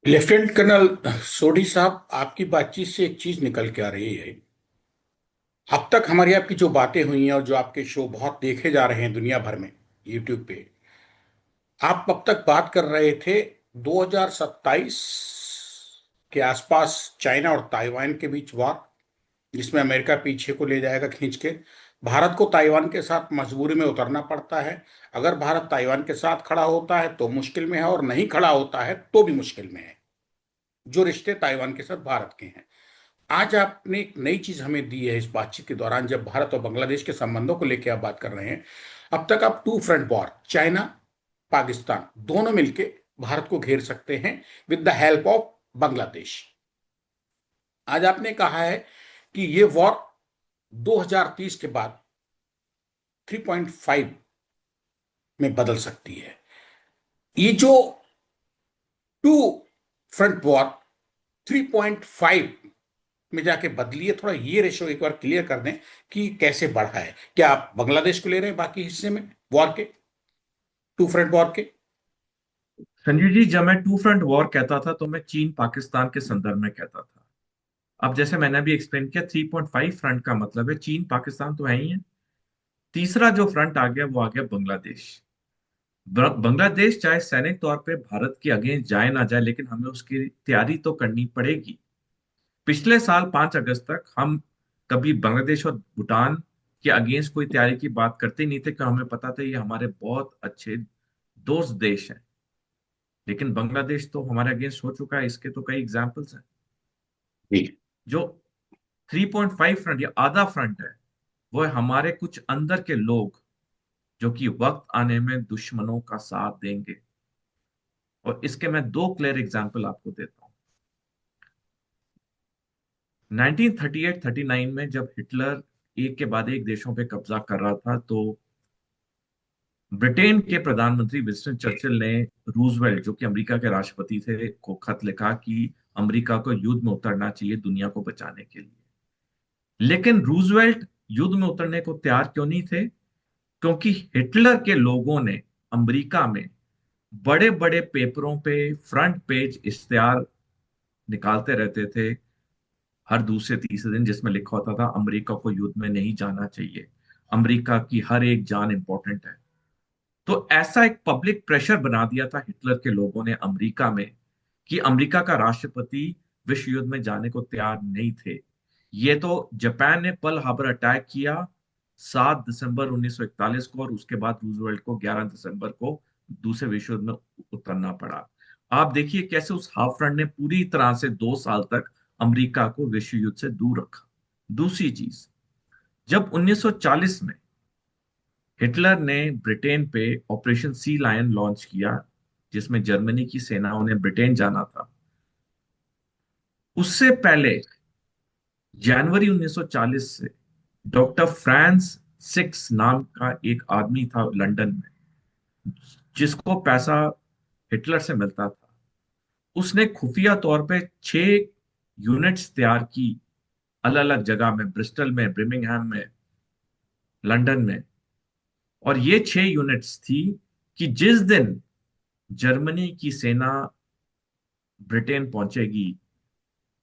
Lieutenant colonel Sodhi साहब, आपकी बातचीत से एक चीज निकल के आ रही है। अब तक हमारी आपकी जो बातें हुई हैं और जो आपके शो बहुत देखे जा रहे हैं दुनिया भर में, यूट्यूब पे, आप अब तक बात कर रहे थे 2027 के आसपास चाइना और ताइवान के बीच वार, जिसमें अमेरिका पीछे को ले जाएगा खींच के। भारत को ताइवान के साथ मजबूरी में उतरना पड़ता है। अगर भारत ताइवान के साथ खड़ा होता है तो मुश्किल में है, और नहीं खड़ा होता है तो भी मुश्किल में है। जो रिश्ते ताइवान के साथ भारत के हैं। आज आपने एक नई चीज हमें दी है इस बातचीत के दौरान, जब भारत और बांग्लादेश के संबंधों को लेकर आप बात कर रहे हैं। अब तक आप two front war, China Pakistan दोनों मिलके भारत को घेर सकते हैं with the help of Bangladesh. आज आपने कहा है कि ये वॉर 2030 के बाद 3.5 में बदल सकती है। ये जो टू फ्रंट वॉर 3.5 में जाके बदली है, थोड़ा ये रेशो एक बार क्लियर कर दें कि कैसे बढ़ा है। क्या आप बांग्लादेश को ले रहे हैं बाकी हिस्से में वॉर के, टू फ्रंट वॉर के? संजय जी, जब मैं टू फ्रंट वॉर कहता था तो मैं चीन पाकिस्तान के संदर्भ में कहता था। अब जैसे मैंने अभी एक्सप्लेन किया, 3.5 फ्रंट का मतलब है चीन पाकिस्तान तो है ही है। तीसरा जो फ्रंट आ गया वो आ गया बांग्लादेश। बांग्लादेश चाहे सैनिक तौर पे भारत के अगेंस्ट जाए ना जाए, लेकिन हमें उसकी तैयारी तो करनी पड़ेगी। पिछले साल 5 अगस्त तक हम कभी बांग्लादेश और भूटान के अगेंस्ट कोई तैयारी की बात करते ही नहीं थे, क्योंकि हमें पता था ये हमारे बहुत अच्छे दोस्त देश हैं। लेकिन बांग्लादेश तो हमारे अगेंस्ट हो चुका है, इसके तो कई एग्जाम्पल्स हैं। जी। जो 3.5 फ्रंट या आधा फ्रंट है, वो है हमारे कुछ अंदर के लोग जो कि वक्त आने में दुश्मनों का साथ देंगे। और इसके मैं दो क्लियर एग्जाम्पल आपको देता हूँ। 1938-39 में जब हिटलर एक के बाद एक देशों पे कब्जा कर रहा था, तो ब्रिटेन के प्रधानमंत्री विंस्टन चर्चिल ने रूजवेल्ट, जो कि अमेरिका के राष्ट्रपति थे, को खत लिखा कि अमेरिका को युद्ध में उतरना चाहिए दुनिया को बचाने के लिए। लेकिन रूजवेल्ट युद्ध में उतरने को तैयार क्यों नहीं थे? क्योंकि हिटलर के लोगों ने अमेरिका में बड़े बड़े पेपरों पे फ्रंट पेज इश्तेहार निकालते रहते थे हर दूसरे तीसरे दिन, जिसमें लिखा होता था अमेरिका को युद्ध में नहीं जाना चाहिए, अमेरिका की हर एक जान इंपॉर्टेंट है। तो ऐसा एक पब्लिक प्रेशर बना दिया था हिटलर के लोगों ने अमेरिका में, कि अमेरिका का राष्ट्रपति विश्व युद्ध में जाने को तैयार नहीं थे। ये तो जापान ने पर्ल हार्बर अटैक किया 7 दिसंबर 1941 को, और उसके बाद रूजवेल्ट को 11 दिसंबर को दूसरे विश्व युद्ध में उतरना पड़ा। आप देखिए कैसे उस हाफ फ्रंट ने पूरी तरह से 2 साल तक अमेरिका को विश्व युद्ध से दूर रखा। दूसरी चीज, जब 1940 में हिटलर ने ब्रिटेन पे ऑपरेशन सी लायन लॉन्च किया, जिसमें जर्मनी की सेनाओं ने ब्रिटेन जाना था, उससे पहले जनवरी 1940 से डॉक्टर फ्रांस सिक्स नाम का एक आदमी था लंदन में, जिसको पैसा हिटलर से मिलता था। उसने खुफिया तौर पे 6 यूनिट्स तैयार की, अलग अलग जगह में, ब्रिस्टल में, ब्रिमिंगहैम में, लंदन में। और ये 6 यूनिट्स थी कि जिस दिन जर्मनी की सेना ब्रिटेन पहुंचेगी,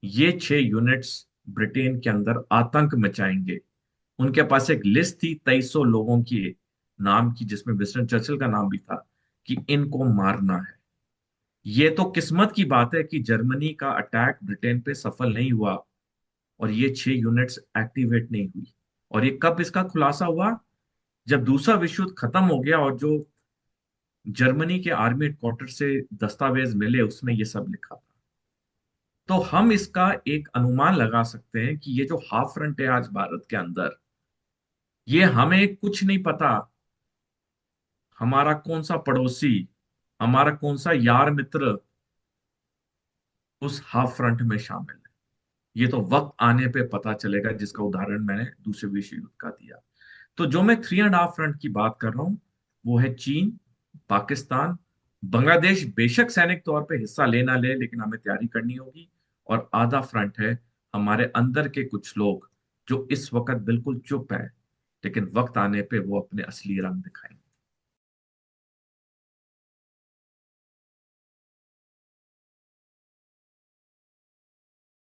ये 6 यूनिट्स ब्रिटेन के अंदर आतंक मचाएंगे। उनके पास एक लिस्ट थी 2300 लोगों की नाम की, जिसमें विंस्टन चर्चिल का नाम भी था, कि इनको मारना है। ये तो किस्मत की बात है कि जर्मनी का अटैक ब्रिटेन पे सफल नहीं हुआ और ये 6 यूनिट्स एक्टिवेट नहीं हुई। और ये कब इसका खुलासा हुआ? जब दूसरा विश्व युद्ध खत्म हो गया और जो जर्मनी के आर्मी हेडक्वार्टर से दस्तावेज मिले, उसमें ये सब लिखा था। तो हम इसका एक अनुमान लगा सकते हैं कि ये जो हाफ फ्रंट है आज भारत के अंदर, ये हमें कुछ नहीं पता हमारा कौन सा पड़ोसी, हमारा कौन सा यार मित्र उस हाफ फ्रंट में शामिल है। ये तो वक्त आने पे पता चलेगा, जिसका उदाहरण मैंने दूसरे विश्व युद्ध का दिया। तो जो मैं 3.5 फ्रंट की बात कर रहा हूं, वो है चीन, पाकिस्तान, बांग्लादेश बेशक सैनिक तौर पे हिस्सा ले ना ले, लेकिन हमें तैयारी करनी होगी। और आधा फ्रंट है हमारे अंदर के कुछ लोग, जो इस वक्त बिल्कुल चुप है, लेकिन वक्त आने पे वो अपने असली रंग दिखाएंगे।